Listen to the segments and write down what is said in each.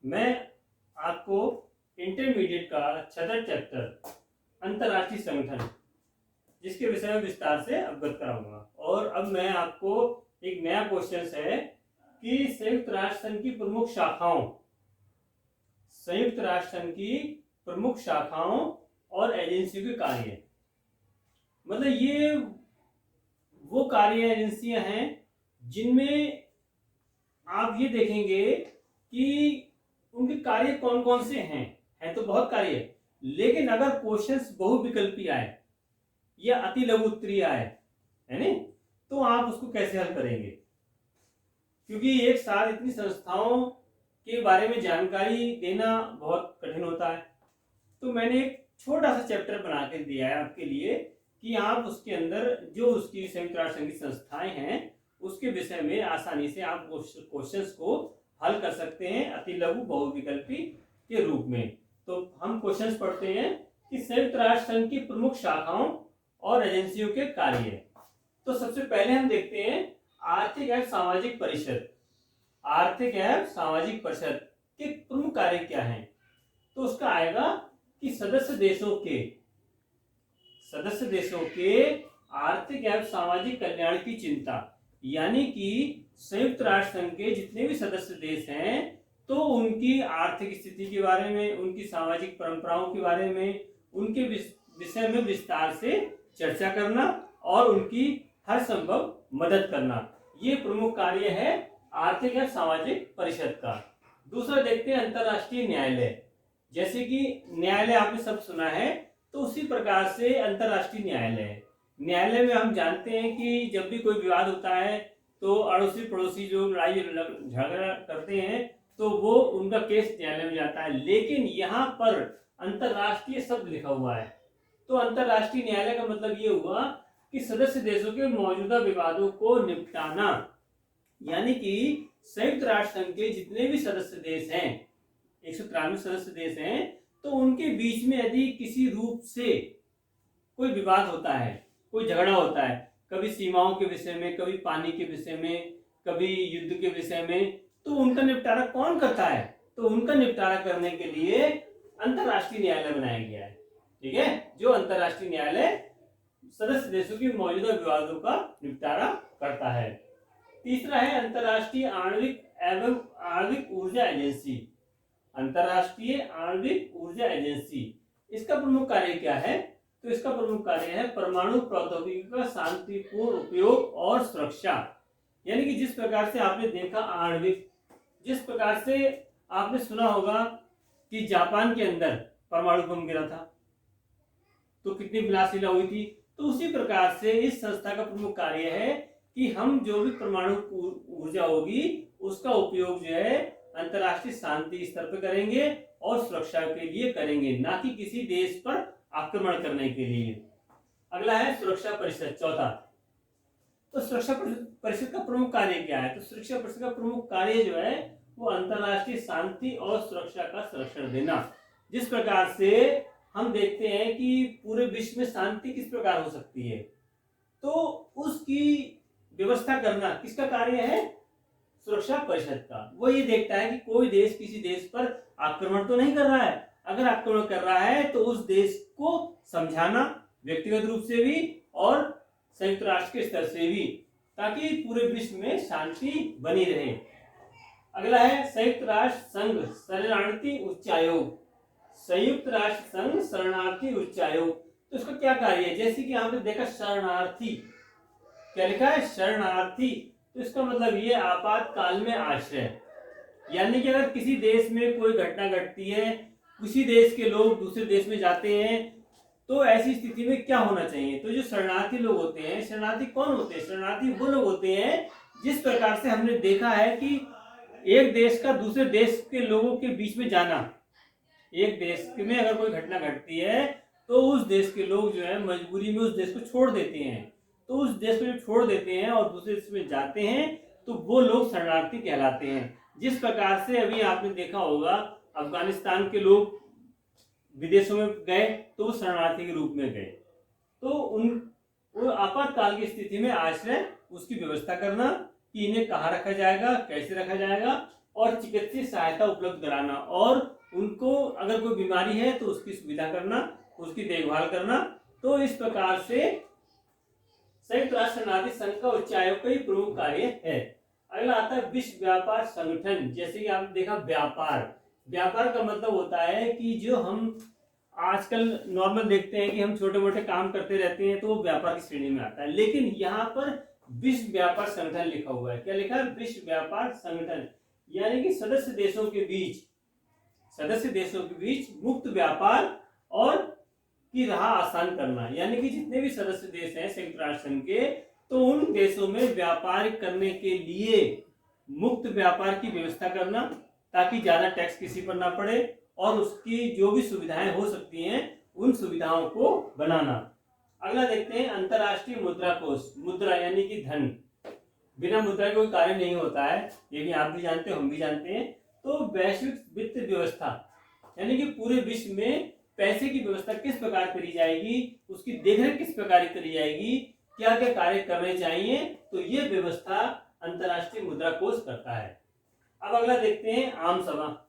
मैं आपको इंटरमीडिएट का छठा चैप्टर अंतर्राष्ट्रीय संगठन जिसके विषय में विस्तार से अवगत कराऊंगा। और अब मैं आपको एक नया क्वेश्चन है कि संयुक्त राष्ट्र संघ की प्रमुख शाखाओं, संयुक्त राष्ट्र संघ की प्रमुख शाखाओं और एजेंसियों के कार्य, मतलब ये वो कार्य एजेंसियां हैं जिनमें आप ये देखेंगे कि उनके कार्य कौन कौन से हैं तो बहुत कार्य, लेकिन अगर क्वेश्चंस बहुविकल्पी आए या अति लघु उत्तरीय आए, है नहीं, तो आप उसको कैसे हल करेंगे? क्योंकि एक साथ इतनी संस्थाओं के बारे में जानकारी देना बहुत कठिन होता है। तो मैंने एक छोटा सा चैप्टर बना के दिया है आपके लिए कि आप उसके अंदर जो उसकी संयुक्त राष्ट्र संघ की संस्थाएं हैं उसके विषय में आसानी से आप क्वेश्चंस को हल कर सकते हैं अति लघु बहुविकल्पी के रूप में। तो हम क्वेश्चंस पढ़ते हैं कि संयुक्त राष्ट्र संघ की प्रमुख शाखाओं और एजेंसियों के कार्य। तो सबसे पहले हम देखते हैं आर्थिक एवं सामाजिक परिषद। आर्थिक एवं सामाजिक परिषद के प्रमुख कार्य क्या हैं? तो उसका आएगा कि सदस्य देशों के आर्थिक एवं सामाजिक कल्याण की चिंता, यानी कि संयुक्त राष्ट्र संघ के जितने भी सदस्य देश हैं तो उनकी आर्थिक स्थिति के बारे में, उनकी सामाजिक परंपराओं के बारे में, उनके विषय में विस्तार से चर्चा करना और उनकी हर संभव मदद करना, ये प्रमुख कार्य है आर्थिक एवं सामाजिक परिषद का। दूसरा देखते हैं अंतर्राष्ट्रीय न्यायालय। जैसे कि न्यायालय आपने सब सुना है, तो उसी प्रकार से अंतर्राष्ट्रीय न्यायालय है। न्यायालय में हम जानते हैं कि जब भी कोई विवाद होता है तो अड़ोसी पड़ोसी जो लड़ाई झगड़ा करते हैं तो वो उनका केस न्यायालय में जाता है, लेकिन यहाँ पर अंतर्राष्ट्रीय शब्द लिखा हुआ है। तो अंतर्राष्ट्रीय न्यायालय का मतलब ये हुआ कि सदस्य देशों के मौजूदा विवादों को निपटाना, यानी कि संयुक्त राष्ट्र संघ के जितने भी सदस्य देश हैं, 193 सदस्य देश हैं, तो उनके बीच में यदि किसी रूप से कोई विवाद होता है, कोई झगड़ा होता है, कभी सीमाओं के विषय में, कभी पानी के विषय में, कभी युद्ध के विषय में, तो उनका निपटारा कौन करता है? तो उनका निपटारा करने के लिए अंतर्राष्ट्रीय न्यायालय बनाया गया है। ठीक है, जो अंतर्राष्ट्रीय न्यायालय सदस्य देशों की मौजूदा विवादों का निपटारा करता है। तीसरा है अंतर्राष्ट्रीय आणविक एवं आणविक ऊर्जा एजेंसी। अंतर्राष्ट्रीय आणविक ऊर्जा एजेंसी, इसका प्रमुख कार्य क्या है? तो इसका प्रमुख कार्य है परमाणु प्रौद्योगिकी का शांतिपूर्ण उपयोग और सुरक्षा। यानी कि जिस प्रकार से आपने देखा आणविक, जिस प्रकार से आपने सुना होगा कि जापान के अंदर परमाणु बम गिरा था तो कितनी विनाशलीला हुई थी, तो उसी प्रकार से इस संस्था का प्रमुख कार्य है कि हम जो भी परमाणु ऊर्जा होगी उसका उपयोग जो है अंतर्राष्ट्रीय शांति स्तर पर करेंगे और सुरक्षा के लिए करेंगे, ना कि किसी देश पर आक्रमण करने के लिए। अगला है सुरक्षा परिषद, चौथा। तो सुरक्षा परिषद का प्रमुख कार्य क्या है? तो सुरक्षा परिषद का प्रमुख कार्य जो है वो अंतर्राष्ट्रीय शांति और सुरक्षा का संरक्षण देना। जिस प्रकार से हम देखते हैं कि पूरे विश्व में शांति किस प्रकार हो सकती है, तो उसकी व्यवस्था करना किसका कार्य है? सुरक्षा परिषद का। वो ये देखता है कि कोई देश किसी देश पर आक्रमण तो नहीं कर रहा है, अगर आक्रमण कर रहा है तो उस देश को समझाना व्यक्तिगत रूप से भी और संयुक्त राष्ट्र के स्तर से भी, ताकि पूरे विश्व में शांति बनी रहे। अगला है संयुक्त राष्ट्र संघ शरणार्थी उच्चायोग। संयुक्त राष्ट्र संघ शरणार्थी उच्चायोग, तो इसका क्या कार्य है? जैसे कि आपने देखा शरणार्थी, क्या लिखा है? शरणार्थी। तो इसका मतलब ये आपातकाल में आश्रय, यानी कि अगर किसी देश में कोई घटना घटती है, किसी देश के लोग दूसरे देश में जाते हैं, तो ऐसी स्थिति में क्या होना चाहिए? तो जो शरणार्थी लोग होते हैं, शरणार्थी कौन होते हैं? शरणार्थी वो लोग होते हैं जिस प्रकार से हमने देखा है कि एक देश का दूसरे देश के लोगों के बीच में जाना, एक देश में अगर कोई घटना घटती है तो उस देश के लोग जो है मजबूरी में उस देश को छोड़ देते हैं, तो उस देश को छोड़ देते हैं और दूसरे देश में जाते हैं, तो वो लोग शरणार्थी कहलाते हैं। जिस प्रकार से अभी आपने देखा होगा अफगानिस्तान के लोग विदेशों में गए तो वो शरणार्थी के रूप में गए, तो वो आपातकाल की स्थिति में आश्रय उसकी व्यवस्था करना कि इन्हें कहाँ रखा जाएगा, कैसे रखा जाएगा, और चिकित्सीय सहायता उपलब्ध कराना, और उनको अगर कोई बीमारी है तो उसकी सुविधा करना, उसकी देखभाल करना। तो इस प्रकार से संयुक्त राष्ट्र नागरिक संघ का उच्चायोग का ही प्रमुख कार्य है। अगला आता है विश्व व्यापार संगठन। जैसे कि आपने देखा व्यापार, व्यापार का मतलब होता है कि जो हम आजकल नॉर्मल देखते हैं कि हम छोटे मोटे काम करते रहते हैं, तो वो व्यापार की श्रेणी में आता है। लेकिन यहाँ पर विश्व व्यापार संगठन लिखा हुआ है। क्या लिखा है? विश्व व्यापार संगठन, यानी कि सदस्य देशों के बीच मुक्त व्यापार और की राह आसान करना। यानी कि जितने भी सदस्य देश हैं संयुक्त राष्ट्र संघ के, तो उन देशों में व्यापार करने के लिए मुक्त व्यापार की व्यवस्था करना, ताकि ज्यादा टैक्स किसी पर ना पड़े, और उसकी जो भी सुविधाएं हो सकती हैं उन सुविधाओं को बनाना। अगला देखते हैं अंतरराष्ट्रीय मुद्रा कोष। मुद्रा यानी कि धन, बिना मुद्रा के कोई कार्य नहीं होता है, ये भी आप भी जानते हो, हम भी जानते हैं। तो वैश्विक वित्त व्यवस्था, यानी कि पूरे विश्व में पैसे की व्यवस्था किस प्रकार करी जाएगी, उसकी देखरेख किस प्रकार करी जाएगी, क्या क्या कार्य करने चाहिए, तो ये व्यवस्था अंतरराष्ट्रीय मुद्रा कोष करता है। अब अगला देखते हैं आम सभा।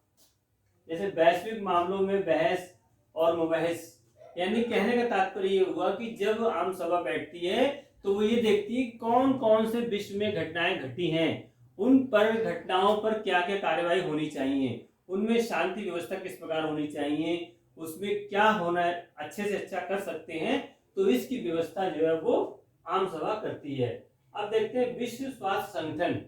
जैसे वैश्विक मामलों में बहस और मुबहस, यानी कहने का तात्पर्य ये हुआ कि जब आम सभा बैठती है तो वो ये देखती है कौन कौन से विश्व में घटनाएं घटी हैं, उन पर घटनाओं पर क्या क्या कार्यवाही होनी चाहिए, उनमें शांति व्यवस्था किस प्रकार होनी चाहिए, उसमें क्या होना अच्छे से अच्छा कर सकते हैं, तो इसकी व्यवस्था जो है वो आम सभा करती है। अब देखते हैं विश्व स्वास्थ्य संगठन।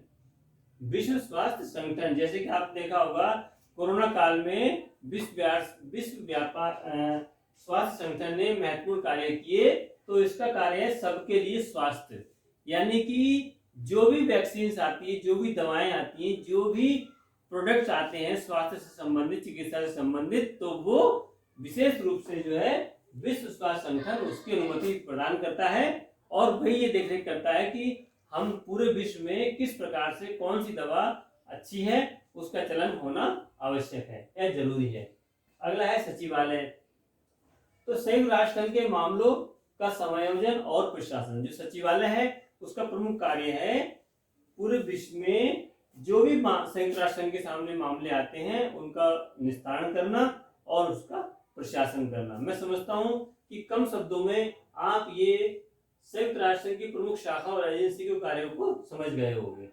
विश्व स्वास्थ्य संगठन, जैसे कि आप देखा होगा कोरोना काल में विश्व व्यापार स्वास्थ्य संगठन ने महत्वपूर्ण कार्य किए। तो इसका कार्य है सबके लिए स्वास्थ्य, यानी कि जो भी वैक्सीन आती है, जो भी दवाएं आती हैं, जो भी प्रोडक्ट्स आते हैं स्वास्थ्य से संबंधित, चिकित्सा से संबंधित, तो वो विशेष रूप से जो है विश्व स्वास्थ्य संगठन उसकी अनुमति प्रदान करता है, और वही ये देखरेख करता है कि हम पूरे विश्व में किस प्रकार से कौन सी दवा अच्छी है, उसका चलन होना आवश्यक है या जरूरी है। अगला है सचिवालय। तो संयुक्त राष्ट्र संघ के मामलों का समायोजन और प्रशासन, जो सचिवालय है उसका प्रमुख कार्य है पूरे विश्व में जो भी संयुक्त राष्ट्र संघ के सामने मामले आते हैं उनका निस्तारण करना और उसका प्रशासन करना। मैं समझता हूं कि कम शब्दों में आप ये संयुक्त राष्ट्र संघ की प्रमुख शाखा और एजेंसी के कार्यों को समझ गए होंगे।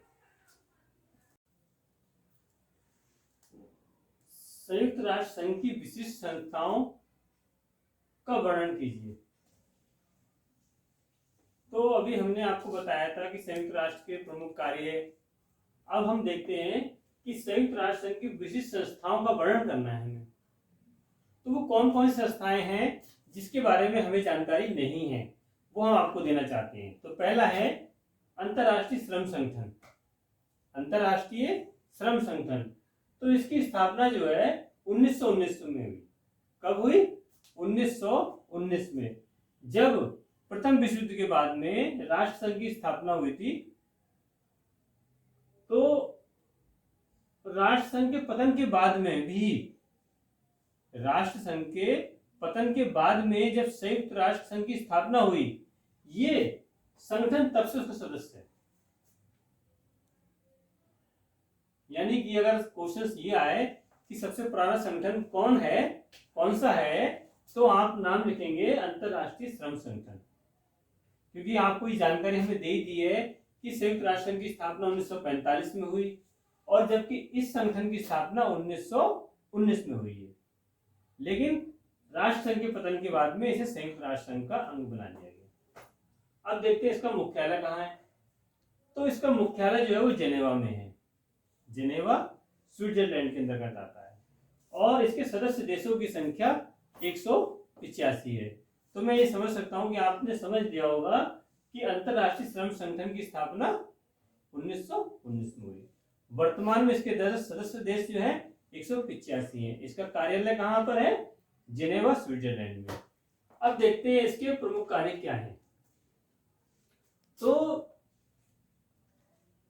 संयुक्त राष्ट्र संघ की विशिष्ट संस्थाओं का वर्णन कीजिए। तो अभी हमने आपको बताया था कि संयुक्त राष्ट्र के प्रमुख कार्य है। अब हम देखते हैं कि संयुक्त राष्ट्र संघ की विशिष्ट संस्थाओं का वर्णन करना है हमें। तो वो कौन कौन सी संस्थाएं हैं जिसके बारे में हमें जानकारी नहीं है, वो हम आपको देना चाहते हैं। तो पहला है अंतरराष्ट्रीय श्रम संगठन। अंतरराष्ट्रीय श्रम संगठन, तो इसकी स्थापना जो है 1919 में हुई। कब हुई? 1919 में, जब प्रथम विश्व युद्ध के बाद में राष्ट्र संघ की स्थापना हुई थी। तो राष्ट्र संघ के पतन के बाद में भी, राष्ट्र संघ के पतन के बाद में जब संयुक्त राष्ट्र संघ की स्थापना हुई, ये संगठन तब से उसका सदस्य है। यानी कि अगर क्वेश्चन ये आए कि सबसे पुराना संगठन कौन है, कौन सा है, तो आप नाम लिखेंगे अंतरराष्ट्रीय श्रम संगठन, क्योंकि आपको ये जानकारी हमें दे दी है कि संयुक्त राष्ट्र संघ की स्थापना 1945 में हुई, और जबकि इस संगठन की स्थापना 1919 में हुई है। लेकिन राष्ट्र संघ के पतन के बाद में इसे संयुक्त राष्ट्र संघ का अंग बना दिया गया। अब देखते हैं इसका मुख्यालय कहाँ है। तो इसका मुख्यालय जो है वो जेनेवा में है। जेनेवा स्विट्जरलैंड के अंतर्गत आता है, और इसके सदस्य देशों की संख्या 185 है। तो मैं ये समझ सकता हूं कि आपने समझ लिया होगा कि अंतरराष्ट्रीय श्रम संगठन की स्थापना 1919 में हुई। वर्तमान में इसके सदस्य देश जो है 185 है। इसका कार्यालय कहां पर है? जेनेवा स्विट्जरलैंड में। अब देखते हैं इसके प्रमुख कार्य क्या है। तो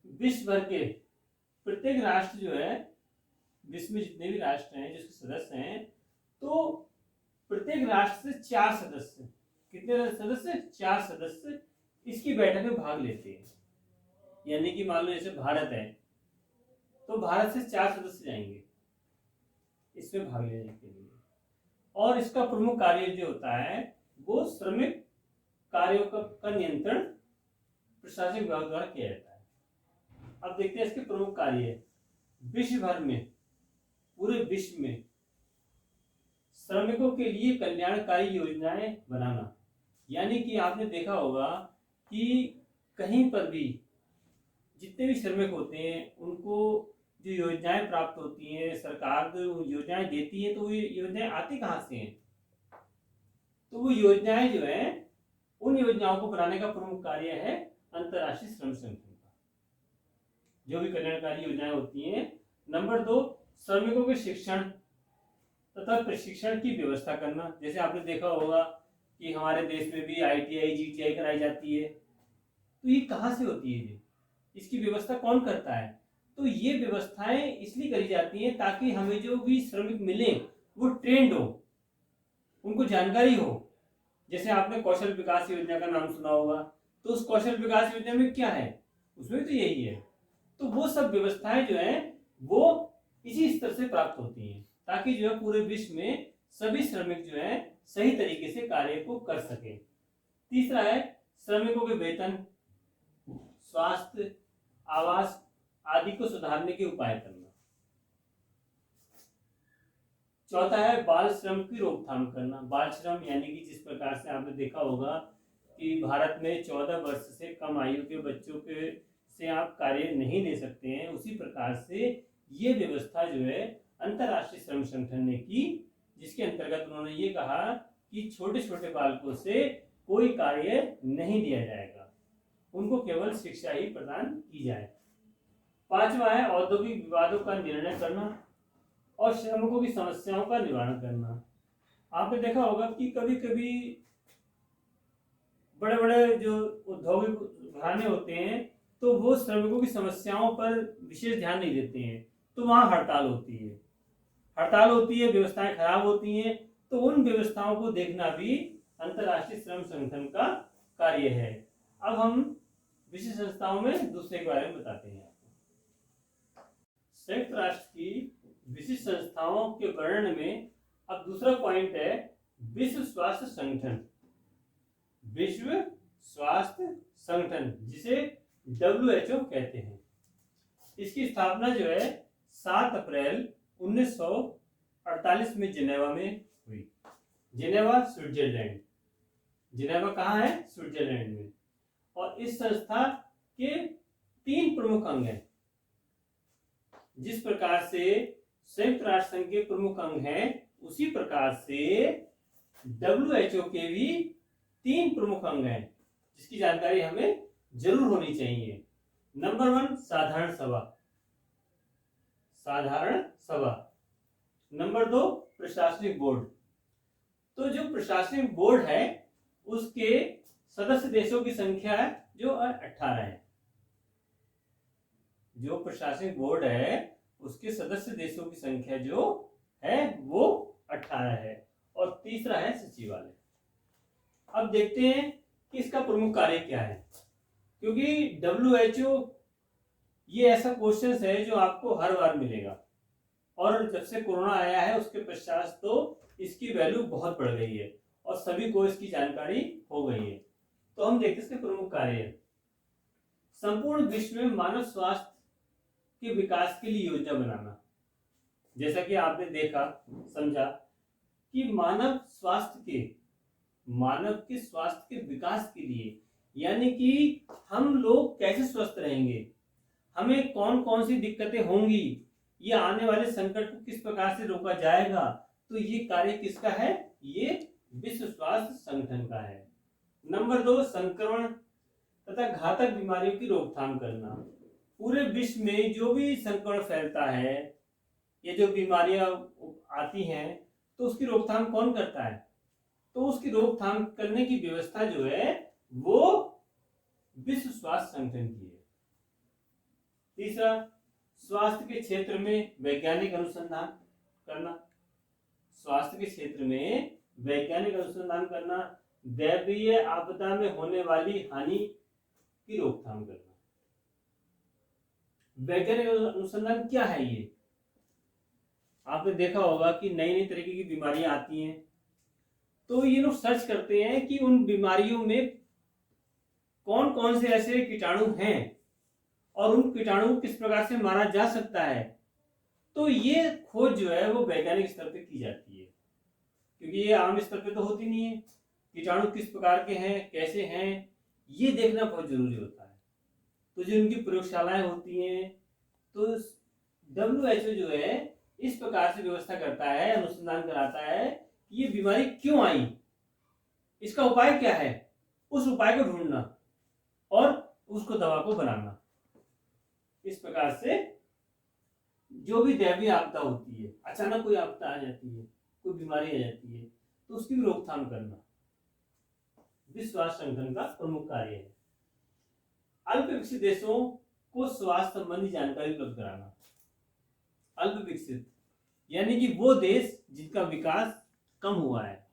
विश्व भर के प्रत्येक राष्ट्र जो है, विश्व में जितने भी राष्ट्र हैं जिसके सदस्य हैं, तो प्रत्येक राष्ट्र से 4 सदस्य, कितने सदस्य? 4 सदस्य इसकी बैठक में भाग लेते हैं। यानी कि मान लो जैसे भारत है, तो भारत से 4 सदस्य जाएंगे इसमें भाग लेने के लिए। और इसका प्रमुख कार्य जो होता है वो श्रमिक कार्यों का नियंत्रण प्रशासनिक विभाग द्वारा किया जाता है। अब देखते हैं इसके प्रमुख कार्य। विश्व भर में, पूरे विश्व में श्रमिकों के लिए कल्याणकारी योजनाएं बनाना। यानी कि आपने देखा होगा कि कहीं पर भी जितने भी श्रमिक होते हैं उनको जो योजनाएं प्राप्त होती हैं, सरकार जो योजनाएं देती है, तो वो योजनाएं आती कहाँ से हैं? तो वो योजनाएं जो है, उन योजनाओं को बनाने का प्रमुख कार्य है अंतर्राष्ट्रीय श्रम संगठन का, जो भी कल्याणकारी योजनाएं होती हैं। नंबर 2, श्रमिकों के शिक्षण तथा प्रशिक्षण की व्यवस्था करना। जैसे आपने देखा होगा कि हमारे देश में भी ITI GTI कराई जाती है, तो ये कहाँ से होती है? इसकी व्यवस्था कौन करता है? तो ये व्यवस्थाएं इसलिए करी जाती हैं ताकि हमें जो भी श्रमिक मिले वो ट्रेंड हो, उनको जानकारी हो। जैसे आपने कौशल विकास योजना का नाम सुना होगा, तो उस कौशल विकास योजना में क्या है? उसमें तो यही है। तो वो सब व्यवस्थाएं जो है वो इसी स्तर से प्राप्त होती हैं ताकि जो है पूरे विश्व में सभी श्रमिक जो है सही तरीके से कार्य को कर सके। तीसरा है श्रमिकों के वेतन, स्वास्थ्य, आवास आदि को सुधारने के उपाय करना। चौथा है बाल श्रम की रोकथाम करना। बाल श्रम यानी कि जिस प्रकार से आपने देखा होगा कि भारत में 14 वर्ष से कम आयु के बच्चों के से आप कार्य नहीं ले सकते हैं, उसी प्रकार से ये व्यवस्था जो है अंतर्राष्ट्रीय श्रम संगठन ने की, जिसके अंतर्गत उन्होंने ये कहा कि छोटे छोटे बालकों से कोई कार्य नहीं दिया जाएगा, उनको केवल शिक्षा ही प्रदान की जाए। पांचवा है औद्योगिक विवादों का निर्णय करना और श्रमिकों की समस्याओं का निवारण करना। आपने देखा होगा कि कभी कभी बड़े बड़े जो औद्योगिक घराने होते हैं तो वो श्रमिकों की समस्याओं पर विशेष ध्यान नहीं देते हैं, तो वहां हड़ताल होती है, व्यवस्थाएं खराब होती हैं। तो उन व्यवस्थाओं को देखना भी अंतर्राष्ट्रीय श्रम संगठन का कार्य है। अब हम विशिष्ट संस्थाओं में दूसरे के बारे में बताते हैं आपको। संयुक्त राष्ट्र की विशिष्ट संस्थाओं के वर्णन में अब दूसरा पॉइंट है विश्व स्वास्थ्य संगठन। विश्व स्वास्थ्य संगठन जिसे WHO कहते हैं। इसकी स्थापना जो है 7 अप्रैल 1948 में जिनेवा में हुई। Geneva Switzerland. जिनेवा कहाँ है? स्विट्जरलैंड में। और इस संस्था के 3 प्रमुख अंग हैं। जिस प्रकार से संयुक्त राष्ट्र संघ के प्रमुख अंग हैं, उसी प्रकार से WHO के भी 3 प्रमुख अंग हैं, जिसकी जानकारी हमें जरूर होनी चाहिए। नंबर 1 साधारण सभा। साधारण सभा। नंबर 2 प्रशासनिक बोर्ड। तो जो प्रशासनिक बोर्ड है उसके सदस्य देशों की संख्या है जो 18 है। जो प्रशासनिक बोर्ड है उसके सदस्य देशों की संख्या जो है वो 18 है। और तीसरा है सचिवालय। अब देखते हैं कि इसका प्रमुख कार्य क्या है, क्योंकि WHO ये ऐसा क्वेश्चन है जो आपको हर बार मिलेगा, और जब से कोरोना आया है उसके पश्चात तो इसकी वैल्यू बहुत बढ़ गई है और सभी को इसकी जानकारी हो गई है। तो हम देखते हैं इसके प्रमुख कार्य। संपूर्ण विश्व में मानव स्वास्थ्य के विकास के लिए योजना बनाना। जैसा कि आपने देखा, समझा कि मानव के स्वास्थ्य के विकास के लिए, यानी कि हम लोग कैसे स्वस्थ रहेंगे, हमें कौन कौन सी दिक्कतें होंगी, ये आने वाले संकट को किस प्रकार से रोका जाएगा, तो ये कार्य किसका है? ये विश्व स्वास्थ्य संगठन का है। नंबर 2 संक्रमण तथा घातक बीमारियों की रोकथाम करना। पूरे विश्व में जो भी संक्रमण फैलता है, ये जो बीमारियां आती हैं, तो उसकी रोकथाम कौन करता है? तो उसकी रोकथाम करने की व्यवस्था जो है वो विश्व स्वास्थ्य संगठन की है। तीसरा, स्वास्थ्य के क्षेत्र में वैज्ञानिक अनुसंधान करना। स्वास्थ्य के क्षेत्र में वैज्ञानिक अनुसंधान करना, दैवीय आपदा में होने वाली हानि की रोकथाम करना। वैज्ञानिक अनुसंधान क्या है ये? आपने देखा होगा कि नई नई तरीके की बीमारियां आती हैं, तो ये लोग सर्च करते हैं कि उन बीमारियों में कौन कौन से ऐसे कीटाणु हैं और उन कीटाणु को किस प्रकार से मारा जा सकता है। तो ये खोज जो है वो वैज्ञानिक स्तर पे की जाती है, क्योंकि ये आम स्तर पे तो होती नहीं है। कीटाणु किस प्रकार के हैं, कैसे हैं, ये देखना बहुत जरूरी होता है। तो जो इनकी प्रयोगशालाएं होती हैं, तो WHO जो है इस प्रकार से व्यवस्था करता है, अनुसंधान कराता है कि ये बीमारी क्यों आई, इसका उपाय क्या है, उस उपाय को ढूंढना और उसको दवा को बनाना। इस प्रकार से जो भी दैवीय आपदा होती है, अचानक कोई आपदा आ जाती है, कोई बीमारी आ जाती है, तो उसकी भी रोकथाम करना विश्व स्वास्थ्य संगठन का प्रमुख कार्य है। अल्प विकसित देशों को स्वास्थ्य संबंधी जानकारी उपलब्ध कराना। अल्प विकसित यानी कि वो देश जिनका विकास कम हुआ है,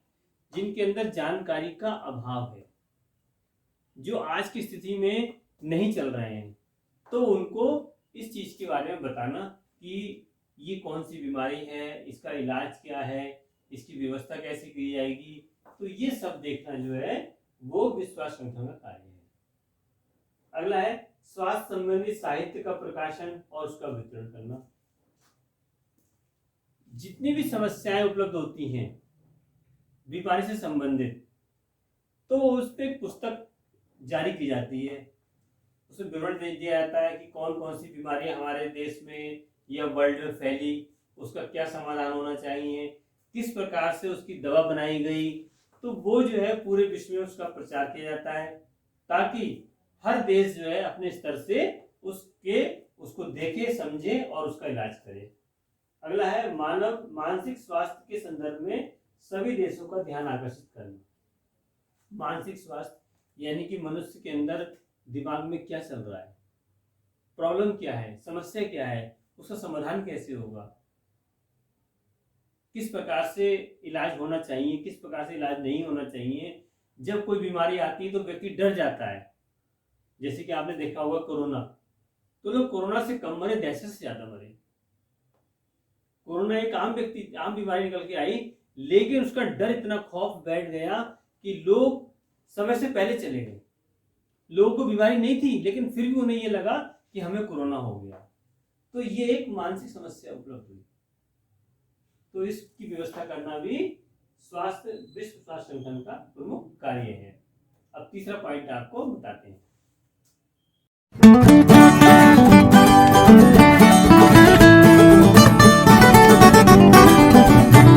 जिनके अंदर जानकारी का अभाव है, जो आज की स्थिति में नहीं चल रहे हैं, तो उनको इस चीज के बारे में बताना कि ये कौन सी बीमारी है, इसका इलाज क्या है, इसकी व्यवस्था कैसे की जाएगी। तो ये सब देखना जो है वो विश्व स्वास्थ्य संगठन का कार्य है। अगला है स्वास्थ्य संबंधी साहित्य का प्रकाशन और उसका वितरण करना। जितनी भी समस्याएं उपलब्ध होती हैं बीमारी से संबंधित, तो उस पर पुस्तक जारी की जाती है, उसमें विवरण दे दिया जाता है कि कौन कौन सी बीमारियां हमारे देश में या वर्ल्ड में फैली, उसका क्या समाधान होना चाहिए, किस प्रकार से उसकी दवा बनाई गई। तो वो जो है पूरे विश्व में उसका प्रचार किया जाता है, ताकि हर देश जो है अपने स्तर से उसको देखे, समझे और उसका इलाज करे। अगला है मानव मानसिक स्वास्थ्य के संदर्भ में सभी देशों का ध्यान आकर्षित करना। मानसिक स्वास्थ्य यानी कि मनुष्य के अंदर दिमाग में क्या चल रहा है, प्रॉब्लम क्या है, समस्या क्या है, उसका समाधान कैसे होगा, किस प्रकार से इलाज होना चाहिए, किस प्रकार से इलाज नहीं होना चाहिए। जब कोई बीमारी आती है तो व्यक्ति डर जाता है, जैसे कि आपने देखा होगा कोरोना, तो लोग कोरोना से कम मरे, दहशत से ज्यादा मरे। कोरोना एक आम बीमारी निकल के आई, लेकिन उसका डर इतना खौफ बैठ गया कि लोग समय से पहले चले गए। लोगों को बीमारी नहीं थी, लेकिन फिर भी उन्हें यह लगा कि हमें कोरोना हो गया। तो ये एक मानसिक समस्या उपलब्ध हुई, तो इसकी व्यवस्था करना भी विश्व स्वास्थ्य संगठन का प्रमुख कार्य है। अब तीसरा पॉइंट आपको बताते हैं।